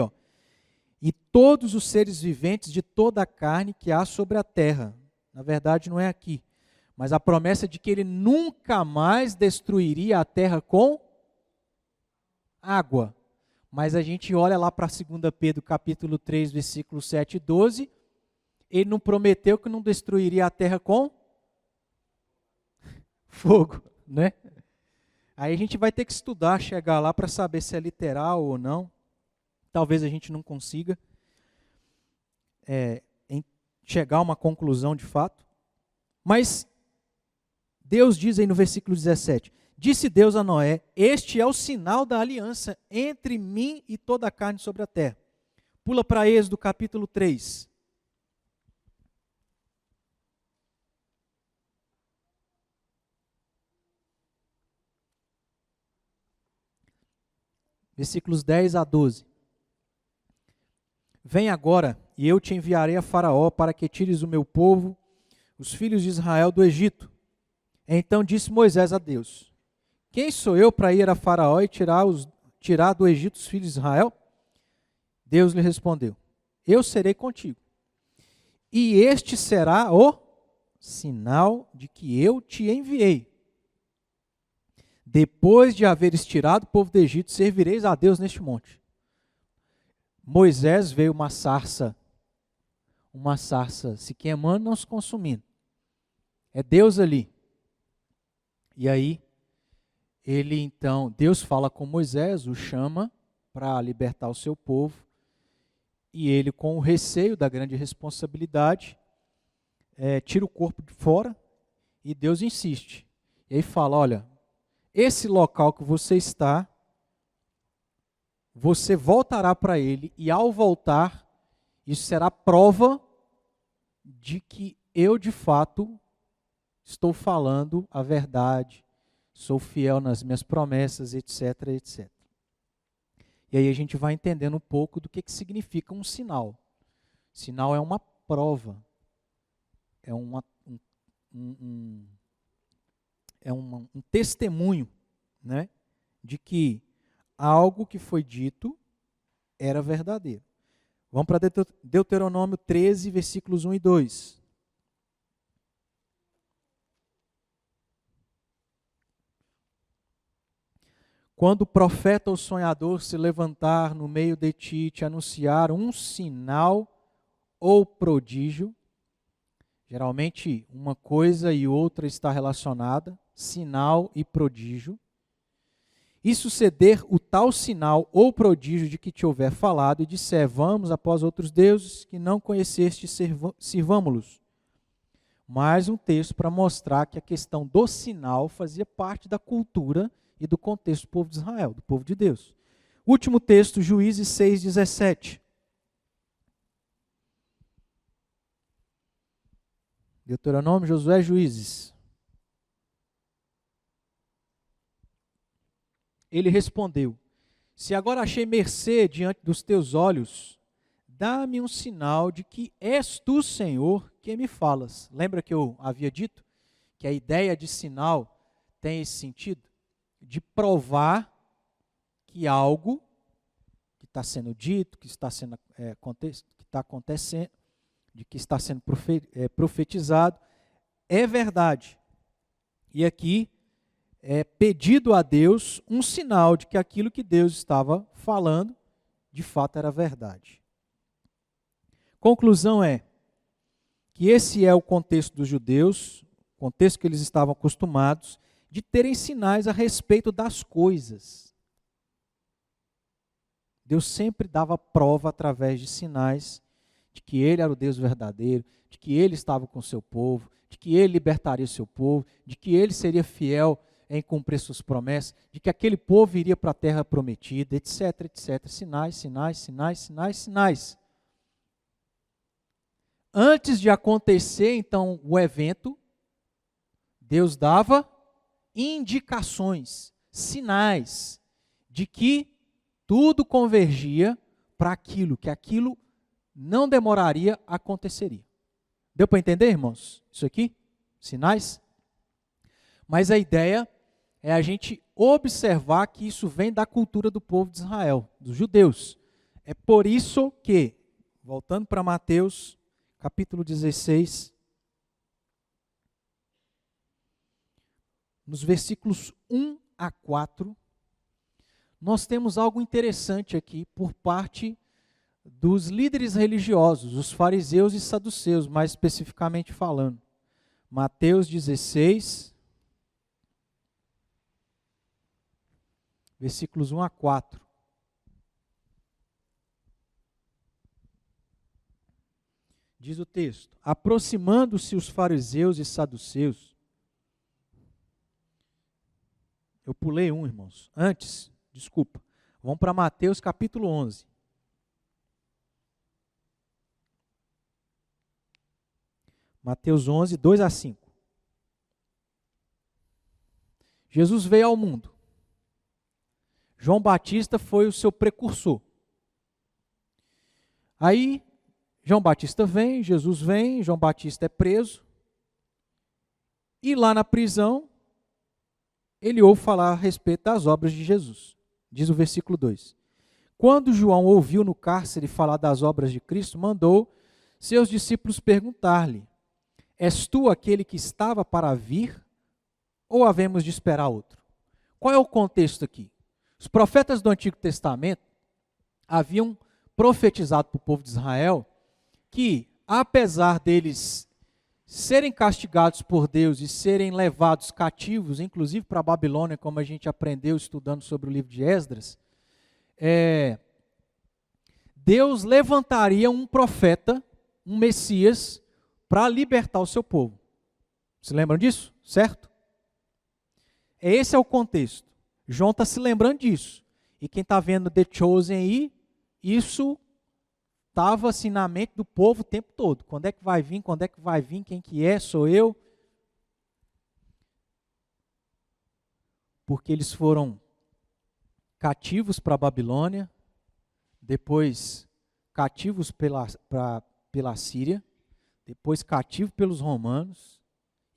e todos os seres viventes de toda a carne que há sobre a terra. Na verdade, não é aqui. Mas a promessa de que ele nunca mais destruiria a terra com água. Mas a gente olha lá para 2 Pedro capítulo 3, versículos 7 e 12. Ele não prometeu que não destruiria a terra com fogo, né? Aí a gente vai ter que estudar, chegar lá para saber se é literal ou não. Talvez a gente não consiga chegar a uma conclusão de fato. Mas Deus diz aí no versículo 17, disse Deus a Noé, este é o sinal da aliança entre mim e toda a carne sobre a terra. Pula para Êxodo capítulo 3. versículos 10 a 12. Vem agora, e eu te enviarei a Faraó para que tires o meu povo, os filhos de Israel, do Egito. Então disse Moisés a Deus: quem sou eu para ir a Faraó e tirar do Egito os filhos de Israel? Deus lhe respondeu: eu serei contigo. E este será o sinal de que eu te enviei. Depois de haveres tirado o povo do Egito, servireis a Deus neste monte. Moisés veio uma sarça se queimando, não se consumindo. É Deus ali. E aí, Deus fala com Moisés, o chama para libertar o seu povo. E ele, com o receio da grande responsabilidade, tira o corpo de fora e Deus insiste. E aí fala, olha, esse local que você está, você voltará para ele e ao voltar, isso será prova de que eu de fato estou falando a verdade, sou fiel nas minhas promessas, etc, etc. E aí a gente vai entendendo um pouco do que significa um sinal. Sinal é uma prova, é um testemunho, né, de que algo que foi dito era verdadeiro. Vamos para Deuteronômio 13, versículos 1 e 2. Quando o profeta ou sonhador se levantar no meio de ti e te anunciar um sinal ou prodígio, geralmente uma coisa e outra está relacionada, sinal e prodígio, e suceder o tal sinal ou prodígio de que te houver falado, e disser, vamos após outros deuses que não conheceste, sirvamo-los. Mais um texto para mostrar que a questão do sinal fazia parte da cultura e do contexto do povo de Israel, do povo de Deus. Último texto, Juízes 6:17. Deuteronômio, Josué, Juízes. Ele respondeu, se agora achei mercê diante dos teus olhos, dá-me um sinal de que és tu, Senhor, que me falas. Lembra que eu havia dito que a ideia de sinal tem esse sentido? De provar que algo que está sendo dito, que está sendo que está acontecendo, de que está sendo profetizado, é verdade. E aqui é pedido a Deus um sinal de que aquilo que Deus estava falando, de fato era verdade. Conclusão é que esse é o contexto dos judeus, o contexto que eles estavam acostumados, de terem sinais a respeito das coisas. Deus sempre dava prova através de sinais de que Ele era o Deus verdadeiro, de que Ele estava com o seu povo, de que Ele libertaria o seu povo, de que Ele seria fiel em cumprir suas promessas, de que aquele povo iria para a terra prometida, etc, etc. Sinais, sinais, sinais, sinais, sinais. Antes de acontecer, então, o evento, Deus dava indicações, sinais de que tudo convergia para aquilo, que aquilo não demoraria, aconteceria. Deu para entender, irmãos? Isso aqui? Sinais? Mas a ideia é a gente observar que isso vem da cultura do povo de Israel, dos judeus. É por isso que, voltando para Mateus, capítulo 16, nos versículos 1 a 4, nós temos algo interessante aqui por parte dos líderes religiosos, os fariseus e saduceus, mais especificamente falando. Mateus 16, versículos 1 a 4. Diz o texto, aproximando-se os fariseus e saduceus. Eu pulei um, irmãos. Antes, desculpa. Vamos para Mateus capítulo 11. Mateus 11, 2 a 5. Jesus veio ao mundo. João Batista foi o seu precursor. Aí, João Batista vem, Jesus vem, João Batista é preso. E lá na prisão, ele ouve falar a respeito das obras de Jesus. Diz o versículo 2. Quando João ouviu no cárcere falar das obras de Cristo, mandou seus discípulos perguntar-lhe: És tu aquele que estava para vir, ou havemos de esperar outro? Qual é o contexto aqui? Os profetas do Antigo Testamento haviam profetizado para o povo de Israel que, apesar deles serem castigados por Deus e serem levados cativos, inclusive para a Babilônia, como a gente aprendeu estudando sobre o livro de Esdras, Deus levantaria um profeta, um Messias, para libertar o seu povo. Se lembram disso? Certo? Esse é o contexto. João está se lembrando disso. E quem está vendo The Chosen aí, isso estava assim na mente do povo o tempo todo. Quando é que vai vir? Quando é que vai vir? Quem que é? Sou eu? Porque eles foram cativos para a Babilônia, depois cativos pela Síria, depois cativos pelos romanos,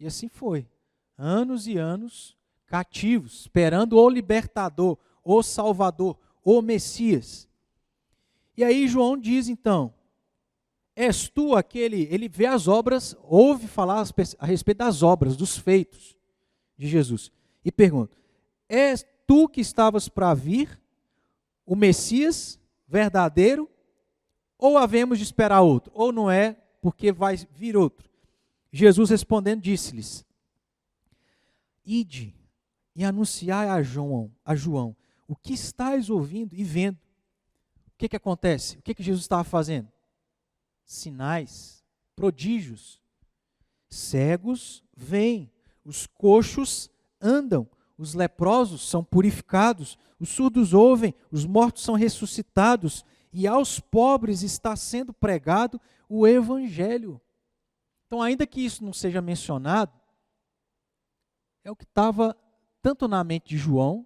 e assim foi. Anos e anos cativos, esperando o libertador, o salvador, o Messias. E aí João diz então: és tu aquele, ele vê as obras, ouve falar a respeito das obras, dos feitos de Jesus, e pergunta: és tu que estavas para vir, o Messias verdadeiro, ou havemos de esperar outro? Ou não é, porque vai vir outro? Jesus respondendo disse-lhes: ide e anunciai a João o que estáis ouvindo e vendo. O que acontece? O que Jesus estava fazendo? Sinais, prodígios. Cegos veem, os coxos andam, os leprosos são purificados, os surdos ouvem, os mortos são ressuscitados, e aos pobres está sendo pregado o Evangelho. Então, ainda que isso não seja mencionado, é o que estava tanto na mente de João,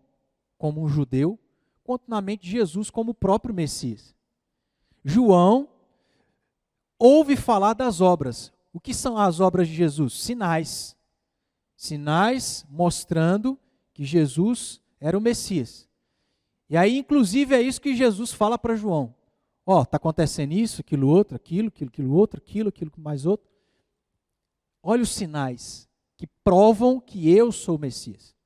como um judeu, quanto na mente de Jesus, como o próprio Messias. João ouve falar das obras. O que são as obras de Jesus? Sinais. Sinais mostrando que Jesus era o Messias. E aí, inclusive, é isso que Jesus fala para João. Ó, está acontecendo isso, aquilo outro, aquilo outro, aquilo mais outro. Olha os sinais que provam que eu sou o Messias.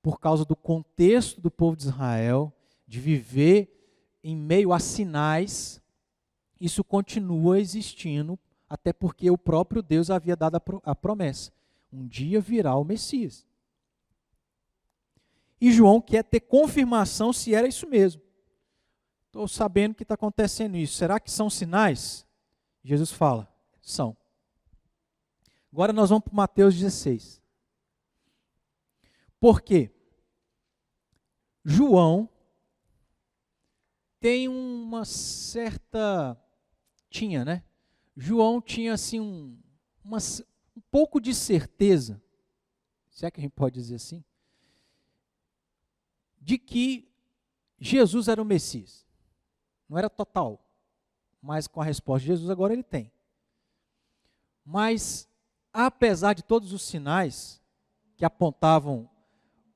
Por causa do contexto do povo de Israel, de viver em meio a sinais, isso continua existindo, até porque o próprio Deus havia dado a promessa. Um dia virá o Messias. E João quer ter confirmação se era isso mesmo. Estou sabendo que está acontecendo isso. Será que são sinais? Jesus fala, são. Agora nós vamos para Mateus 16. Por quê? João tem uma certa... João tinha assim um pouco de certeza, se é que a gente pode dizer assim, de que Jesus era o Messias. Não era total, mas com a resposta de Jesus agora ele tem. Mas, apesar de todos os sinais que apontavam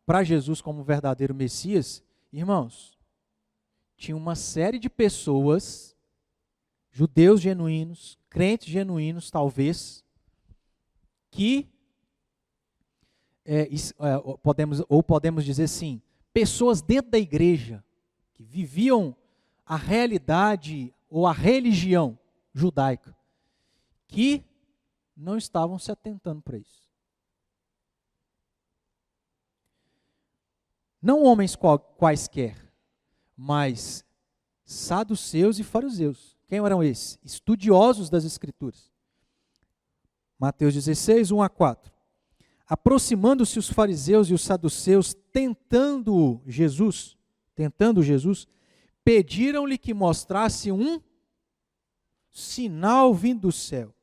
para Jesus como o verdadeiro Messias, irmãos, tinha uma série de pessoas, judeus genuínos, crentes genuínos talvez, que, podemos dizer assim, pessoas dentro da igreja, que viviam a realidade ou a religião judaica, que não estavam se atentando para isso. Não homens quaisquer, mas saduceus e fariseus. Quem eram esses? Estudiosos das Escrituras. Mateus 16, 1 a 4. Aproximando-se os fariseus e os saduceus, tentando Jesus, pediram-lhe que mostrasse um sinal vindo do céu.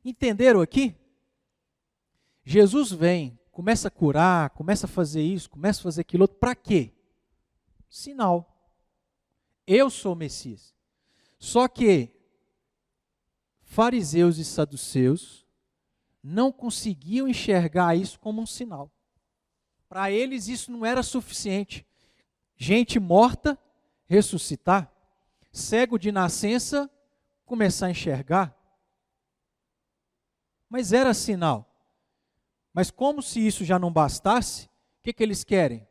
Entenderam aqui? Jesus vem começa a curar, começa a fazer isso, começa a fazer aquilo outro. Para quê? Sinal. Eu sou o Messias. Só que fariseus e saduceus não conseguiam enxergar isso como um sinal. Para eles isso não era suficiente. Gente morta ressuscitar, cego de nascença começar a enxergar. Mas era sinal. Mas como se isso já não bastasse, o que eles querem?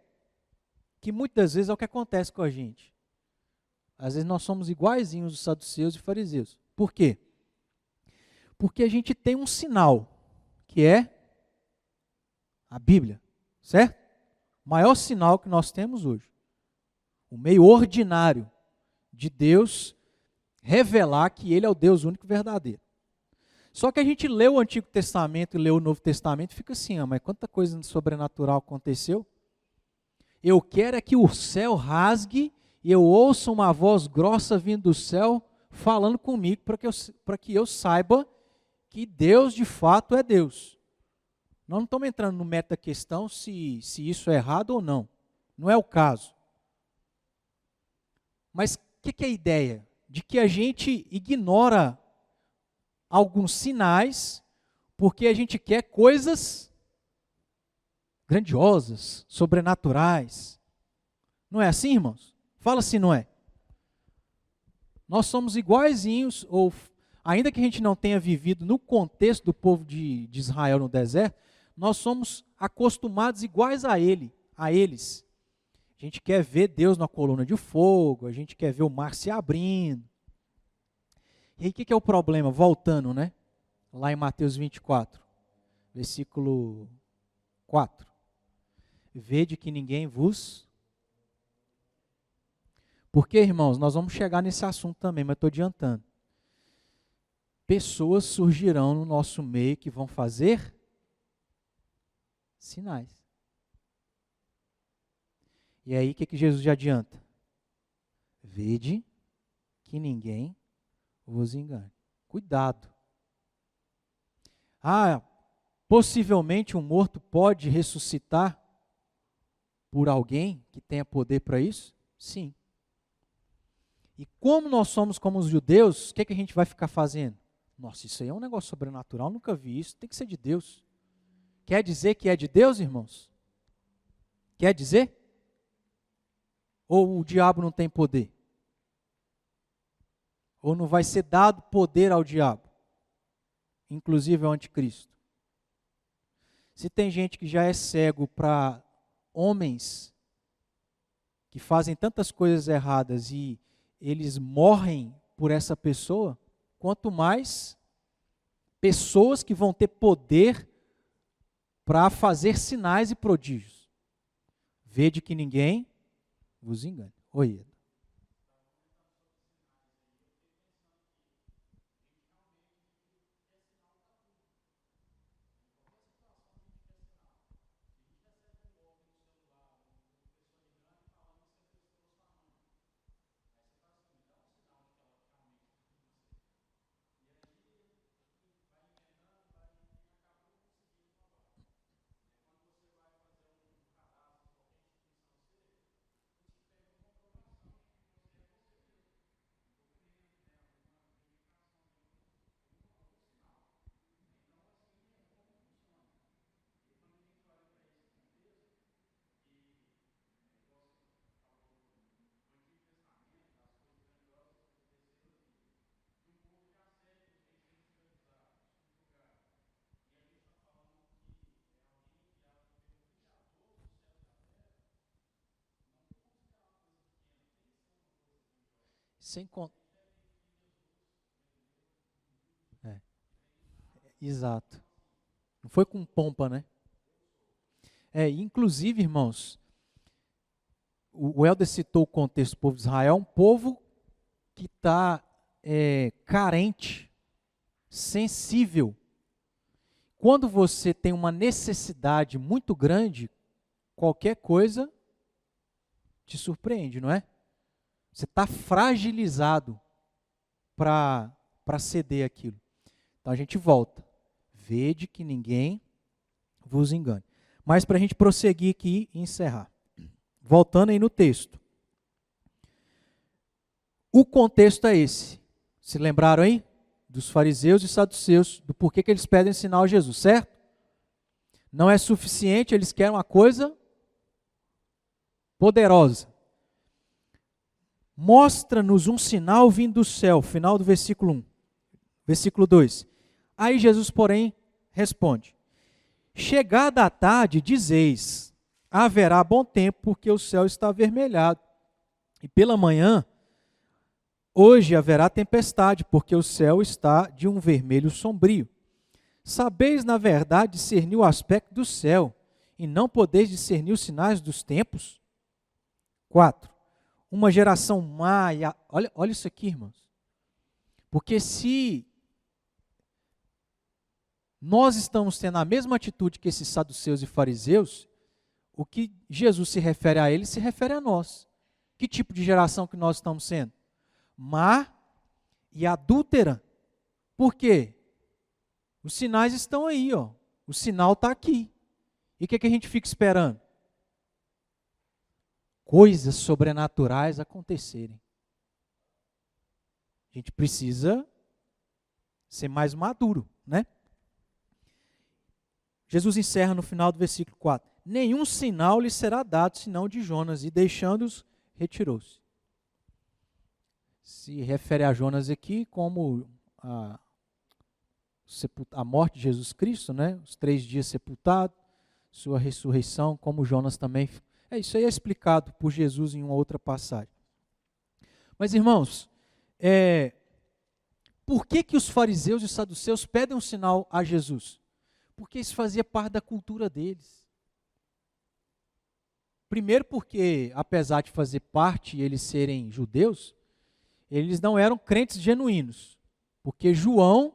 Que muitas vezes é o que acontece com a gente. Às vezes nós somos iguaizinhos os saduceus e fariseus. Por quê? Porque a gente tem um sinal, que é a Bíblia, certo? O maior sinal que nós temos hoje. O meio ordinário de Deus revelar que Ele é o Deus único e verdadeiro. Só que a gente lê o Antigo Testamento e lê o Novo Testamento e fica assim, mas quanta coisa sobrenatural aconteceu. Eu quero é que o céu rasgue e eu ouça uma voz grossa vindo do céu falando comigo para que eu saiba que Deus de fato é Deus. Nós não estamos entrando no mérito da questão se isso é errado ou não. Não é o caso. Mas o que é a ideia? De que a gente ignora alguns sinais porque a gente quer coisas grandiosas, sobrenaturais. Não é assim, irmãos? Fala se não é. Nós somos iguaizinhos, ou ainda que a gente não tenha vivido no contexto do povo de Israel no deserto, nós somos acostumados iguais a eles. A gente quer ver Deus na coluna de fogo, a gente quer ver o mar se abrindo. E aí o que é o problema? Voltando, né? Lá em Mateus 24, versículo 4. Vede que ninguém vos... Porque, irmãos, nós vamos chegar nesse assunto também, mas estou adiantando. Pessoas surgirão no nosso meio que vão fazer sinais. E aí, o que Jesus já adianta? Vede que ninguém vos engane. Cuidado. Possivelmente um morto pode ressuscitar por alguém que tenha poder para isso? Sim. E como nós somos como os judeus, o que a gente vai ficar fazendo? Nossa, isso aí é um negócio sobrenatural, nunca vi isso, tem que ser de Deus. Quer dizer que é de Deus, irmãos? Quer dizer? Ou o diabo não tem poder? Ou não vai ser dado poder ao diabo? Inclusive ao anticristo. Se tem gente que já é cego para homens que fazem tantas coisas erradas e eles morrem por essa pessoa, quanto mais pessoas que vão ter poder para fazer sinais e prodígios. Vede que ninguém vos engane. Oi, Eda. Sem conta. Exato. Não foi com pompa, né? Inclusive, irmãos, o Helder citou o contexto do povo de Israel, um povo que está carente, sensível. Quando você tem uma necessidade muito grande, qualquer coisa te surpreende, não é? Você está fragilizado para ceder aquilo. Então a gente volta. Vede que ninguém vos engane. Mas para a gente prosseguir aqui e encerrar. Voltando aí no texto. O contexto é esse. Se lembraram aí? Dos fariseus e saduceus, do porquê que eles pedem sinal a Jesus, certo? Não é suficiente, eles querem uma coisa poderosa. Mostra-nos um sinal vindo do céu, final do versículo 1. Versículo 2. Aí Jesus, porém, responde: chegada a tarde, dizeis, haverá bom tempo, porque o céu está avermelhado. E pela manhã, hoje haverá tempestade, porque o céu está de um vermelho sombrio. Sabeis, na verdade, discernir o aspecto do céu, e não podeis discernir os sinais dos tempos? 4. Uma geração má, olha isso aqui, irmãos. Porque se nós estamos tendo a mesma atitude que esses saduceus e fariseus, o que Jesus se refere a eles se refere a nós. Que tipo de geração que nós estamos sendo? Má e adúltera. Por quê? Os sinais estão aí, ó. O sinal está aqui. E o que a gente fica esperando? Coisas sobrenaturais acontecerem. A gente precisa ser mais maduro, né? Jesus encerra no final do versículo 4. Nenhum sinal lhe será dado, senão de Jonas, e deixando-os, retirou-se. Se refere a Jonas aqui como a morte de Jesus Cristo, né? Os 3 dias sepultado, sua ressurreição, como Jonas também. Isso aí é explicado por Jesus em uma outra passagem. Mas, irmãos, por que os fariseus e os saduceus pedem um sinal a Jesus? Porque isso fazia parte da cultura deles. Primeiro porque, apesar de fazer parte e eles serem judeus, eles não eram crentes genuínos. Porque João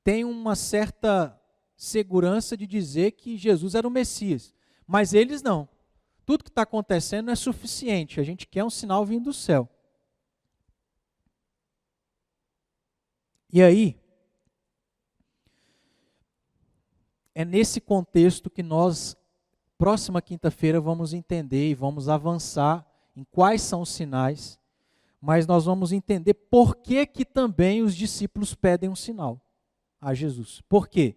tem uma certa segurança de dizer que Jesus era o Messias. Mas eles não. Tudo que está acontecendo não é suficiente. A gente quer um sinal vindo do céu. E aí, é nesse contexto que nós, próxima quinta-feira, vamos entender e vamos avançar em quais são os sinais, mas nós vamos entender por que também os discípulos pedem um sinal a Jesus. Por quê?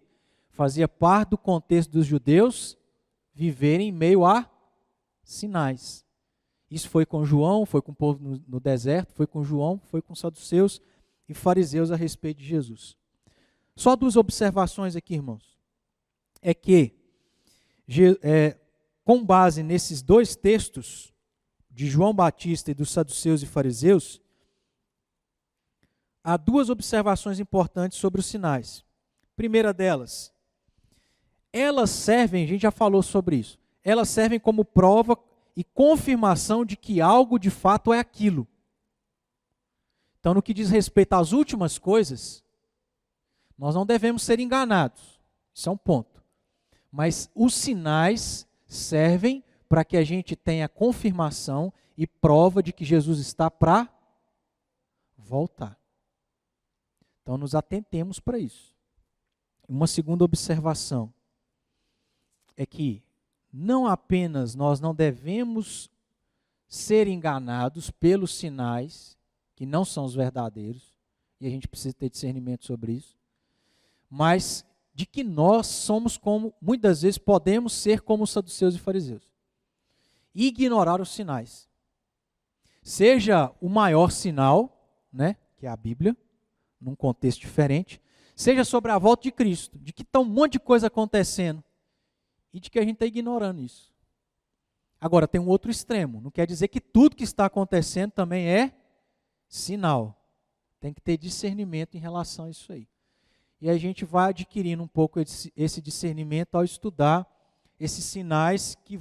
Fazia parte do contexto dos judeus viverem em meio a sinais. Isso foi com João, foi com o povo no deserto, foi com João, foi com os saduceus e fariseus a respeito de Jesus. Só 2 observações aqui, irmãos. É que, com base nesses 2 textos, de João Batista e dos saduceus e fariseus, há 2 observações importantes sobre os sinais. Primeira delas, elas servem, a gente já falou sobre isso, elas servem como prova e confirmação de que algo de fato é aquilo. Então, no que diz respeito às últimas coisas, nós não devemos ser enganados. Isso é um ponto. Mas os sinais servem para que a gente tenha confirmação e prova de que Jesus está para voltar. Então, nos atentemos para isso. Uma segunda observação é que não apenas nós não devemos ser enganados pelos sinais, que não são os verdadeiros, e a gente precisa ter discernimento sobre isso, mas de que nós somos como, muitas vezes podemos ser como os saduceus e fariseus. Ignorar os sinais. Seja o maior sinal, né, que é a Bíblia, num contexto diferente, seja sobre a volta de Cristo, de que está um monte de coisa acontecendo, e de que a gente está ignorando isso. Agora, tem um outro extremo, não quer dizer que tudo que está acontecendo também é sinal. Tem que ter discernimento em relação a isso aí. E a gente vai adquirindo um pouco esse discernimento ao estudar esses sinais que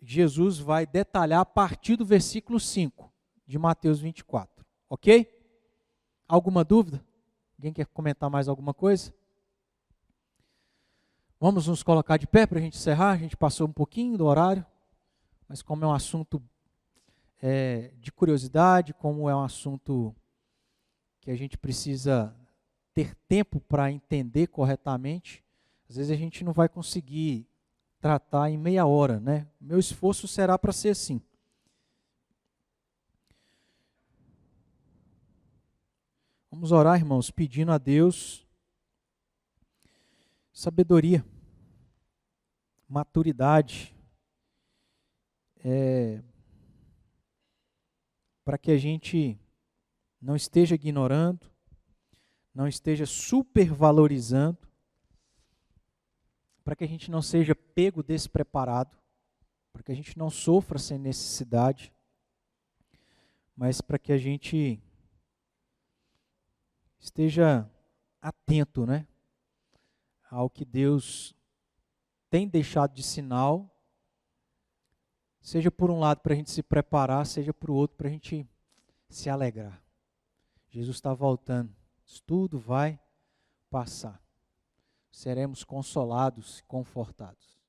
Jesus vai detalhar a partir do versículo 5 de Mateus 24. Ok? Alguma dúvida? Alguém quer comentar mais alguma coisa? Vamos nos colocar de pé para a gente encerrar. A gente passou um pouquinho do horário, mas como é um assunto de curiosidade, como é um assunto que a gente precisa ter tempo para entender corretamente, Às vezes a gente não vai conseguir tratar em meia hora, né? Meu esforço será para ser assim. Vamos orar, irmãos, pedindo a Deus sabedoria, maturidade, para que a gente não esteja ignorando, não esteja supervalorizando, para que a gente não seja pego despreparado, para que a gente não sofra sem necessidade, mas para que a gente esteja atento, né, ao que Deus tem deixado de sinal, seja por um lado para a gente se preparar, seja por outro para a gente se alegrar. Jesus está voltando, isso tudo vai passar. Seremos consolados, confortados.